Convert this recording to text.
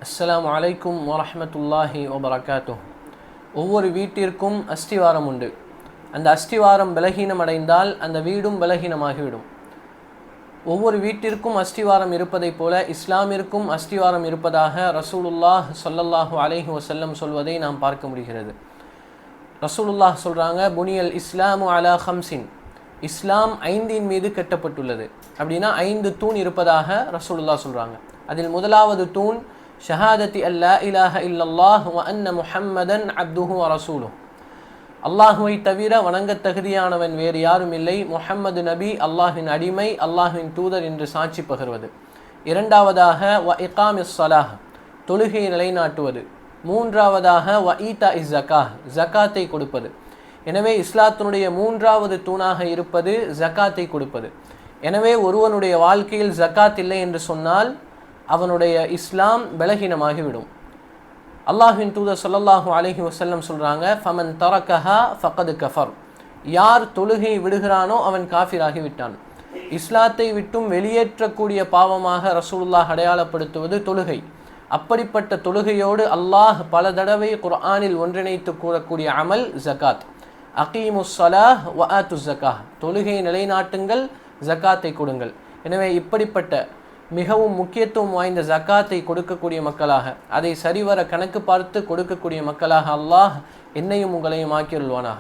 அஸ்ஸலாமு அலைக்கும் வரஹ்மத்துல்லாஹி வபரகாத்துஹ். ஒவ்வொரு வீட்டிற்கும் அஸ்திவாரம் உண்டு. அந்த அஸ்திவாரம் பலகீனம் அடைந்தால் அந்த வீடும் பலகீனமாகிவிடும். ஒவ்வொரு வீட்டிற்கும் அஸ்திவாரம் இருப்பதைப் போல இஸ்லாமிற்கும் அஸ்திவாரம் இருப்பதாக ரசூலுல்லாஹ் ஸல்லல்லாஹு அலைஹி வஸல்லம் சொல்வதை நாம் பார்க்க முடிகிறது. ரசூலுல்லாஹ் சொல்கிறாங்க, புனியல் இஸ்லாமு அலா ஹம்சின், இஸ்லாம் 5 மீது கட்டப்பட்டுள்ளது. அப்படின்னா 5 தூண் இருப்பதாக ரசூலுல்லாஹ் சொல்கிறாங்க. அதில் முதலாவது தூண் ஷஹாதத்தி அல்லா இலாஹ இல்லல்லாஹ் வ அன்ன முஹம்மதன் அப்துஹு வ ரசூலுஹ், அல்லாஹுவை தவிர வணங்கத் தகுதியானவன் வேறு யாரும் இல்லை, முஹம்மது நபி அல்லாஹின் அடிமை, அல்லாஹின் தூதர் என்று சாட்சி பகர்வது. இரண்டாவதாக வ இகாமிஸ் ஸலாஹ், தொழுகையை நிலைநாட்டுவது. மூன்றாவதாக வ ஈதா இஸ் ஜக்காஹ், ஜக்காத்தை கொடுப்பது. எனவே இஸ்லாத்தினுடைய 3வது தூணாக இருப்பது ஜக்காத்தை கொடுப்பது. எனவே ஒருவனுடைய வாழ்க்கையில் ஜக்காத் இல்லை என்று சொன்னால் அவனுடைய இஸ்லாம் பலகீனமாகிவிடும். அல்லாஹ்வின் தூதர் ஸல்லல்லாஹு அலைஹி வஸல்லம் சொல்கிறாங்க, ஃபமன் தரக்கஹா ஃபகது கஃபர், யார் தொழுகையை விடுகிறானோ அவன் காஃபிராகி விட்டான். இஸ்லாத்தை விட்டும் வெளியேற்றக்கூடிய பாவமாக ரசூலுல்லாஹ் அடையாளப்படுத்துவது தொழுகை. அப்படிப்பட்ட தொழுகையோடு அல்லாஹ் பல தடவை குர்ஆனில் ஒன்றிணைத்து கூறக்கூடிய அமல் ஜகாத். அகீமுஸ் ஸலாஹ் வ ஆத்துஸ் ஜக்காஹ், தொழுகையை நிலைநாட்டுங்கள், ஜக்காத்தை கொடுங்கள். எனவே இப்படிப்பட்ட மிகவும் முக்கியத்துவம் வாய்ந்த ஜக்காத்தை கொடுக்கக்கூடிய மக்களாக, அதை சரிவர கணக்கு பார்த்து கொடுக்கக்கூடிய மக்களாக அல்லாஹ் என்னையும் உங்களையும் ஆக்கியுள்வானாக.